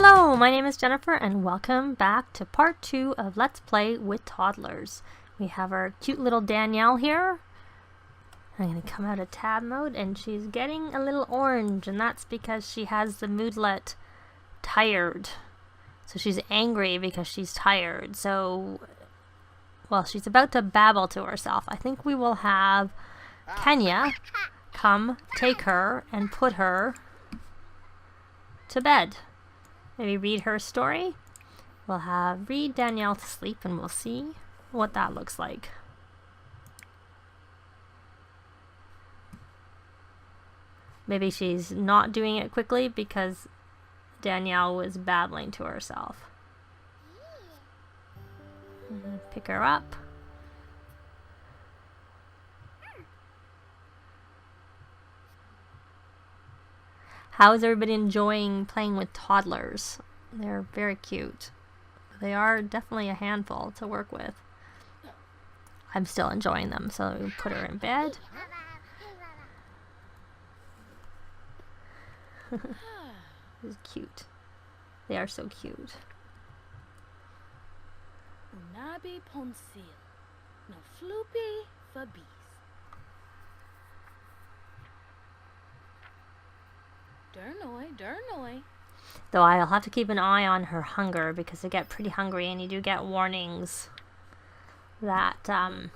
Hello, my name is Jennifer and welcome back to part 2 of Let's Play with Toddlers. We have our cute little Danielle here. I'm going to come out of tab mode and she's getting a little orange, and that's because she has the moodlet tired. So she's angry because she's tired. So, well, she's about to babble to herself. I think we will have Kenya come take her and put her to bed. Maybe read her a story. We'll have read Danielle to sleep and we'll see what that looks like. Maybe she's not doing it quickly because Danielle was babbling to herself. Pick her up. How is everybody enjoying playing with toddlers? They're very cute. They are definitely a handful to work with. I'm still enjoying them, so we put her in bed. It's cute. They are so cute. Unabi ponsil, no floopy for bees. Durnoi. Though I'll have to keep an eye on her hunger because they get pretty hungry, and you do get warnings that they'll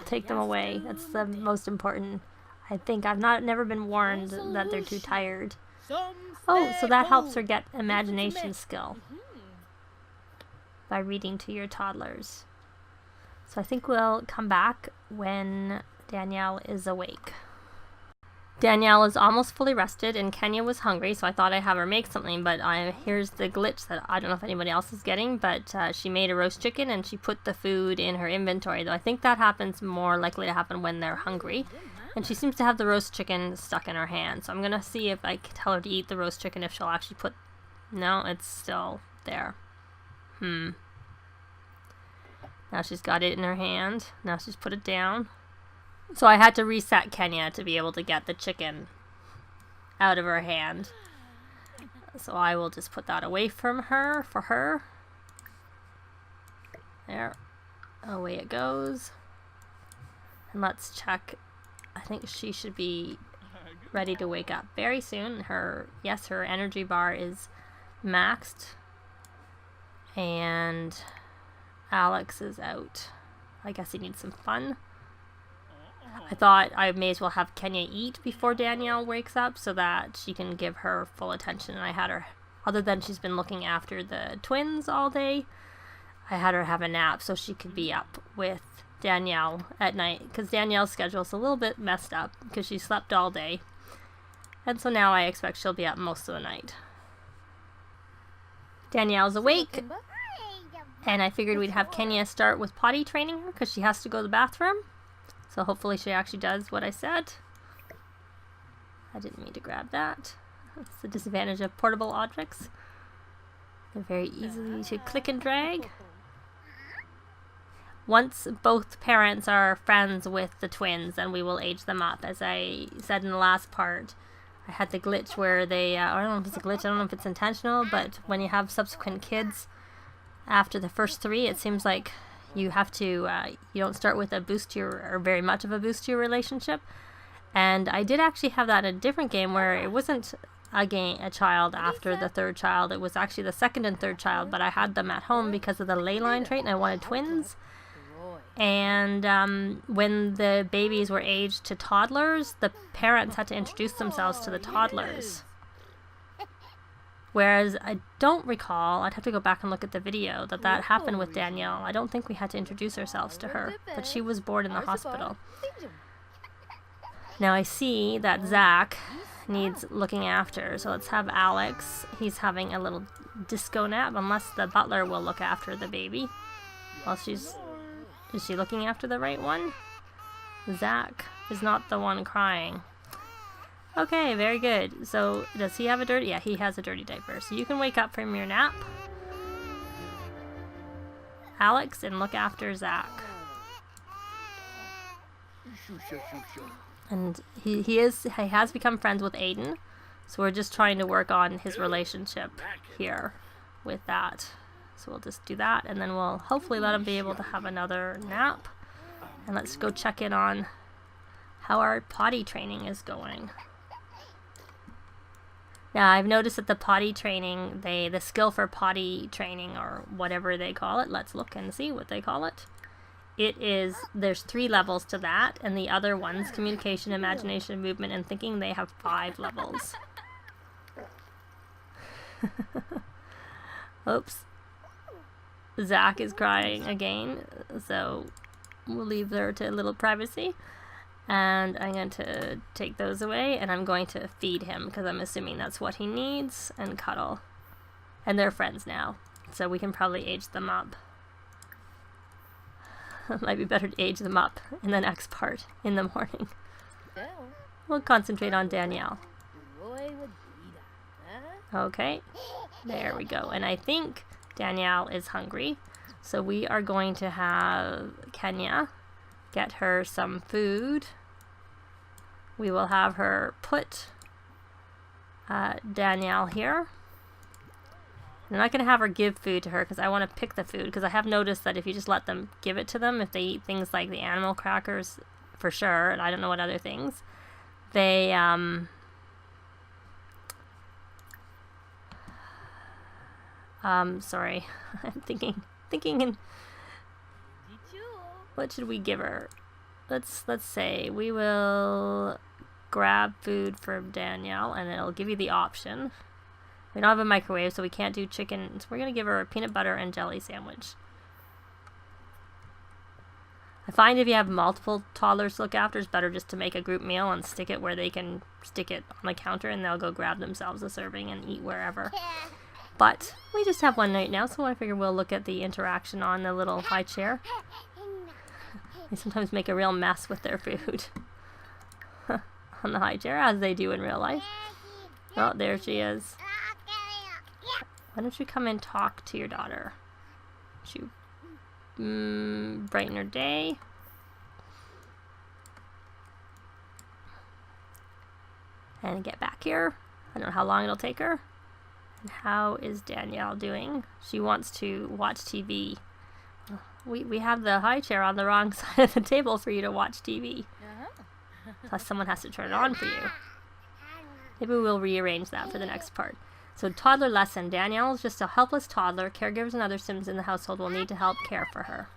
take them away. That's the most important. I think I've never been warned that they're too tired. Oh, so that helps her get imagination skill by reading to your toddlers. So I think we'll come back when Danielle is awake. Danielle is almost fully rested and Kenya was hungry, so I thought I'd have her make something, but here's the glitch that I don't know if anybody else is getting, but she made a roast chicken and she put the food in her inventory, though I think that happens more likely to happen when they're hungry. And she seems to have the roast chicken stuck in her hand, so I'm going to see if I can tell her to eat the roast chicken, if she'll actually put... No, it's still there. Now she's got it in her hand. Now she's put it down. So I had to reset Kenya to be able to get the chicken out of her hand. So I will just put that away from her, for her. There. Away it goes. And let's check. I think she should be ready to wake up very soon. Her energy bar is maxed. And Alex is out. I guess he needs some fun. I thought I may as well have Kenya eat before Danielle wakes up so that she can give her full attention. And I had her, other than she's been looking after the twins all day, I had her have a nap so she could be up with Danielle at night. Because Danielle's schedule is a little bit messed up because she slept all day. And so now I expect she'll be up most of the night. Danielle's awake. And I figured we'd have Kenya start with potty training her because she has to go to the bathroom. So hopefully she actually does what I said. I didn't mean to grab that. That's the disadvantage of portable objects. They're very easy to click and drag. Once both parents are friends with the twins, then we will age them up. As I said in the last part, I had the glitch where they, I don't know if it's a glitch, I don't know if it's intentional, but when you have subsequent kids after the first 3, it seems like you have to, you don't start with a boost to your, or very much of a boost to your relationship. And I did actually have that in a different game where it wasn't a child after the 3rd child. It was actually the 2nd and 3rd child, but I had them at home because of the ley line trait and I wanted twins. And when the babies were aged to toddlers, the parents had to introduce themselves to the toddlers. Whereas I don't recall, I'd have to go back and look at the video, that happened with Danielle. I don't think we had to introduce ourselves to her, but she was born in the hospital. Now I see that Zach needs looking after, so let's have Alex. He's having a little disco nap, unless the butler will look after the baby. Well, is she looking after the right one? Zach is not the one crying. Okay, very good. So, does he have a dirty... Yeah, he has a dirty diaper. So you can wake up from your nap, Alex, and look after Zach. And he has become friends with Aiden. So we're just trying to work on his relationship here with that. So we'll just do that, and then we'll hopefully let him be able to have another nap. And let's go check in on how our potty training is going. Now, I've noticed that the potty training, the skill for potty training, or whatever they call it, let's look and see what they call it. There's 3 levels to that, and the other ones, communication, imagination, movement, and thinking, they have 5 levels. Oops. Zach is crying again, so we'll leave her to a little privacy. And I'm going to take those away, and I'm going to feed him, because I'm assuming that's what he needs, and cuddle. And they're friends now, so we can probably age them up. It might be better to age them up in the next part, in the morning. We'll concentrate on Danielle. Okay, there we go. And I think Danielle is hungry, so we are going to have Kenya get her some food. We will have her put Danielle here. I'm not going to have her give food to her because I want to pick the food, because I have noticed that if you just let them give it to them, if they eat things like the animal crackers, for sure, and I don't know what other things, they sorry, I'm thinking and what should we give her? Let's say we will grab food from Danielle, and it'll give you the option. We don't have a microwave, so we can't do chicken, so we're gonna give her a peanut butter and jelly sandwich. I find if you have multiple toddlers to look after, it's better just to make a group meal and stick it where they can stick it on the counter, and they'll go grab themselves a serving and eat wherever. But we just have one right now, so I figure we'll look at the interaction on the little high chair. They sometimes make a real mess with their food on the high chair, as they do in real life. Oh, there she is. Why don't you come and talk to your daughter? She brighten her day. And get back here. I don't know how long it'll take her. And how is Danielle doing? She wants to watch TV. We have the high chair on the wrong side of the table for you to watch TV. Plus someone has to turn it on for you. Maybe we'll rearrange that for the next part. So toddler lesson. Danielle is just a helpless toddler. Caregivers and other citizens in the household will need to help care for her.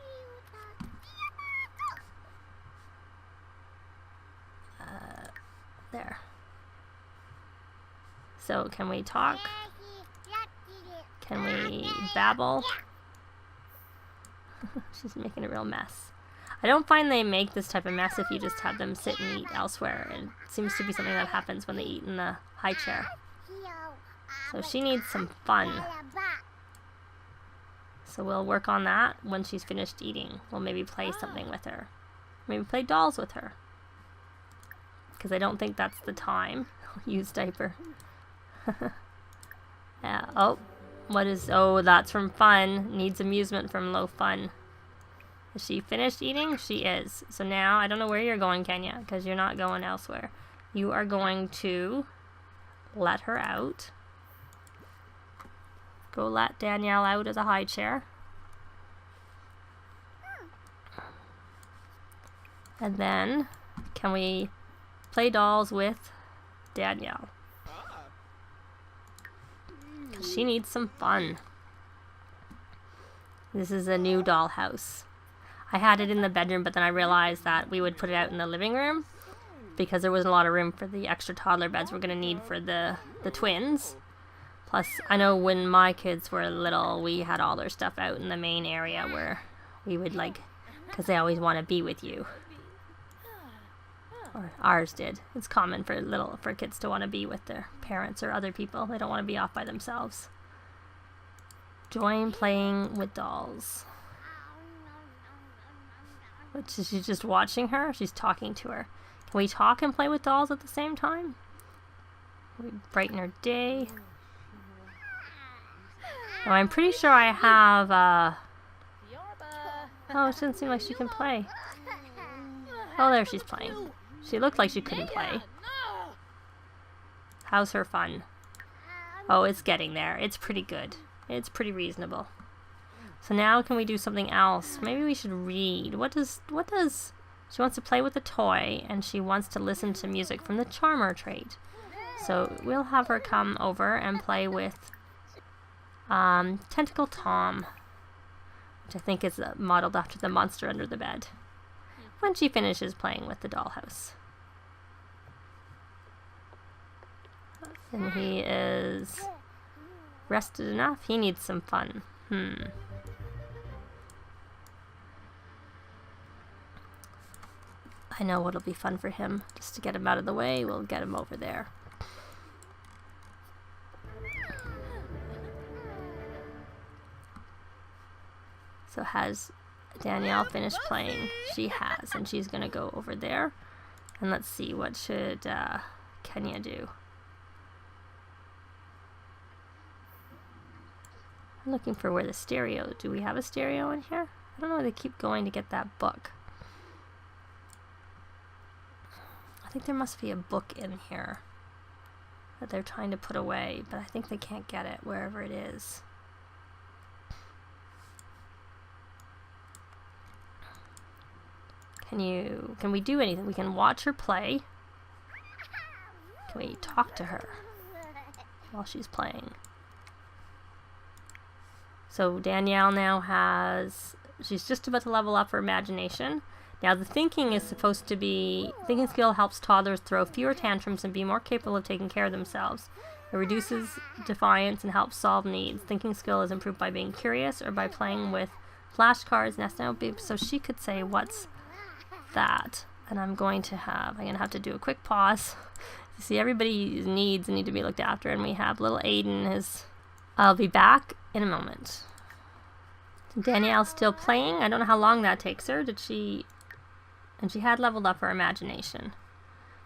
There. So can we talk? Can we babble? She's making a real mess. I don't find they make this type of mess if you just have them sit and eat elsewhere. It seems to be something that happens when they eat in the high chair. So she needs some fun. So we'll work on that when she's finished eating. We'll maybe play something with her. Maybe play dolls with her. Because I don't think that's the time. Use diaper. Yeah. Oh. What is... Oh, that's from fun. Needs amusement from low fun. Is she finished eating? She is. So now, I don't know where you're going, Kenya, because you're not going elsewhere. You are going to let her out. Go let Danielle out of the high chair. And then, can we play dolls with Danielle? She needs some fun. This is a new dollhouse. I had it in the bedroom, but then I realized that we would put it out in the living room because there wasn't a lot of room for the extra toddler beds we're going to need for the twins. Plus, I know when my kids were little, we had all their stuff out in the main area where we would because they always want to be with you. Or ours did. It's common for kids to want to be with their parents or other people. They don't want to be off by themselves. Join playing with dolls. Which is she just watching her? She's talking to her. Can we talk and play with dolls at the same time? We brighten her day. Now I'm pretty sure I have oh, it doesn't seem like she can play. Oh, there she's playing. She looked like she couldn't play. How's her fun? Oh, it's getting there. It's pretty good. It's pretty reasonable. So now can we do something else? Maybe we should read. What does she wants to play with a toy, and she wants to listen to music from the charmer trait. So we'll have her come over and play with Tentacle Tom, which I think is modeled after the monster under the bed, when she finishes playing with the dollhouse. And he is rested enough. He needs some fun. I know what'll be fun for him. Just to get him out of the way, we'll get him over there. So has Danielle finished playing? She has, and she's gonna go over there. And let's see, what should Kenya do? I'm looking for where the stereo. Do we have a stereo in here? I don't know where they keep going to get that book. I think there must be a book in here that they're trying to put away, but I think they can't get it wherever it is. Can we do anything? We can watch her play. Can we talk to her while she's playing? So Danielle now she's just about to level up her imagination. Now the thinking is supposed to be, thinking skill helps toddlers throw fewer tantrums and be more capable of taking care of themselves. It reduces defiance and helps solve needs. Thinking skill is improved by being curious or by playing with flashcards. Now, so she could say, what's that? And I'm going to have to do a quick pause. You see, everybody's needs need to be looked after, and we have little Aiden. I'll be back in a moment. Danielle's still playing. I don't know how long that takes her. And she had leveled up her imagination.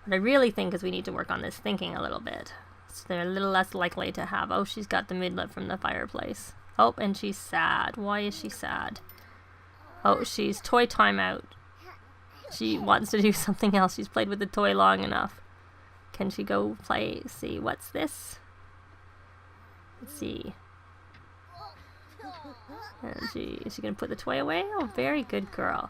What I really think is we need to work on this thinking a little bit. So they're a little less likely to have, oh, she's got the mood lit from the fireplace. Oh, and she's sad. Why is she sad? Oh, she's toy timeout. She wants to do something else. She's played with the toy long enough. Can she go play? See, what's this? Let's see. And is she going to put the toy away? Oh, very good girl.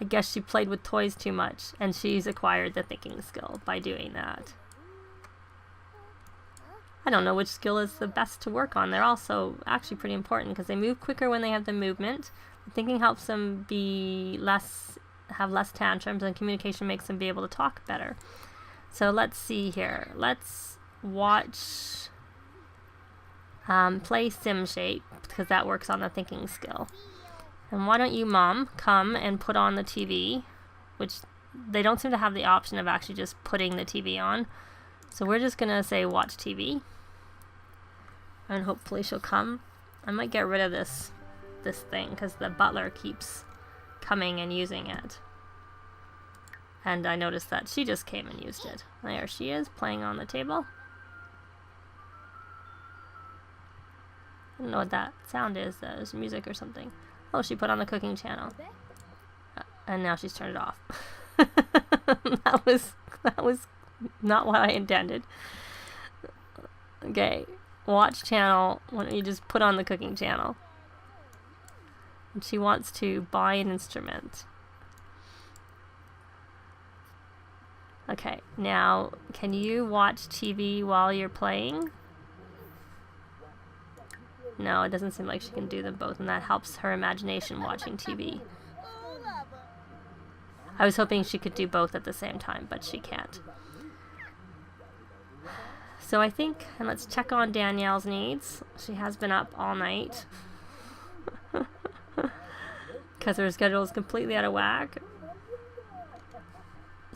I guess she played with toys too much, and she's acquired the thinking skill by doing that. I don't know which skill is the best to work on. They're also actually pretty important because they move quicker when they have the movement. Thinking helps them have less tantrums, and communication makes them be able to talk better. So let's see here. Let's watch play Sim Shape, because that works on the thinking skill. And why don't you, Mom, come and put on the TV, which they don't seem to have the option of actually just putting the TV on. So we're just gonna say watch TV, and hopefully she'll come. I might get rid of this thing because the butler keeps coming and using it. And I noticed that she just came and used it. There she is, playing on the table. I don't know what that sound is. There's music or something. Oh, she put on the cooking channel. And now she's turned it off. That was not what I intended. Okay, watch channel. Why don't you just put on the cooking channel? And she wants to buy an instrument. Okay, now can you watch TV while you're playing? No, it doesn't seem like she can do them both, and that helps her imagination watching TV. I was hoping she could do both at the same time, but she can't. So I think, and let's check on Danielle's needs. She has been up all night because her schedule is completely out of whack.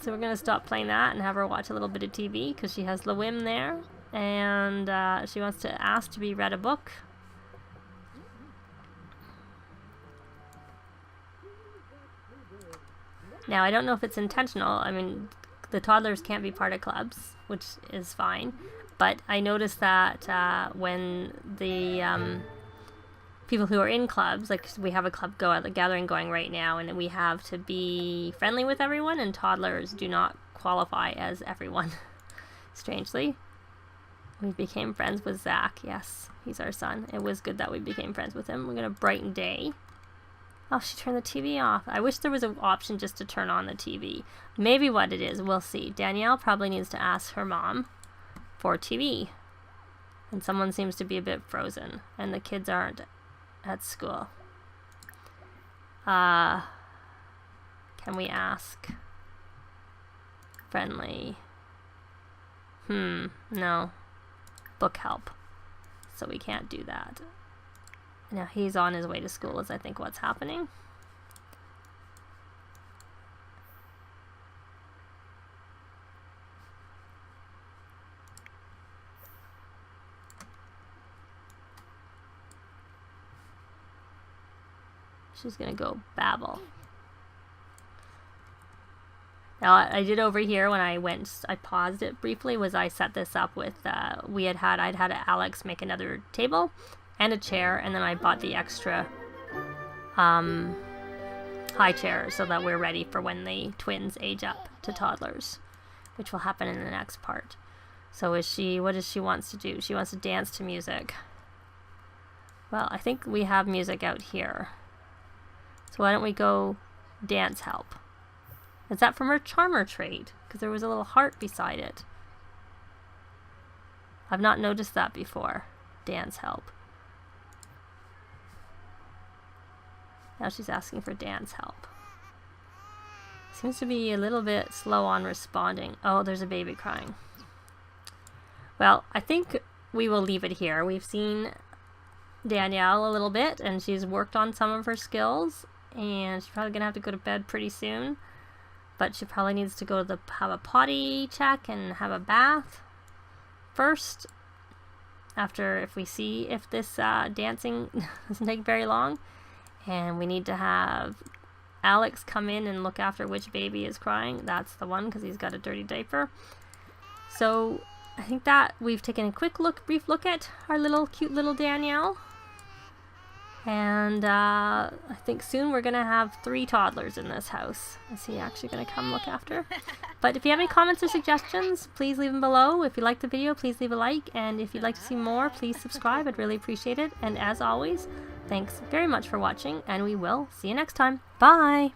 So we're going to stop playing that and have her watch a little bit of TV because she has the whim there, and she wants to ask to be read a book. Now, I don't know if it's intentional. I mean, the toddlers can't be part of clubs, which is fine. But I noticed that when the people who are in clubs, like we have a club gathering going right now, and we have to be friendly with everyone, and toddlers do not qualify as everyone. Strangely. We became friends with Zach. Yes, he's our son. It was good that we became friends with him. We're going to brighten day. Oh, she turned the TV off. I wish there was an option just to turn on the TV. Maybe what it is, we'll see. Danielle probably needs to ask her mom for TV. And someone seems to be a bit frozen. And the kids aren't at school. Can we ask? Friendly. No. Book help. So we can't do that. Now he's on his way to school is I think what's happening. She's gonna go babble. Now I did over here when I paused it briefly, was I set this up with, I'd had Alex make another table and a chair, and then I bought the extra high chair so that we're ready for when the twins age up to toddlers, which will happen in the next part. So what does she wants to do? She wants to dance to music. Well, I think we have music out here. So why don't we go dance help? Is that from her charmer trait? Because there was a little heart beside it. I've not noticed that before. Dance help. Now she's asking for dance help. Seems to be a little bit slow on responding. Oh, there's a baby crying. Well, I think we will leave it here. We've seen Danielle a little bit, and she's worked on some of her skills, and she's probably going to have to go to bed pretty soon. But she probably needs to go to have a potty check and have a bath first. After, if we see if this dancing doesn't take very long. And we need to have Alex come in and look after which baby is crying. That's the one, because he's got a dirty diaper. So I think that we've taken a brief look at our cute little Danielle. And I think soon we're going to have 3 toddlers in this house. Is he actually going to come look after? But if you have any comments or suggestions, please leave them below. If you like the video, please leave a like. And if you'd like to see more, please subscribe. I'd really appreciate it. And as always, thanks very much for watching, and we will see you next time. Bye!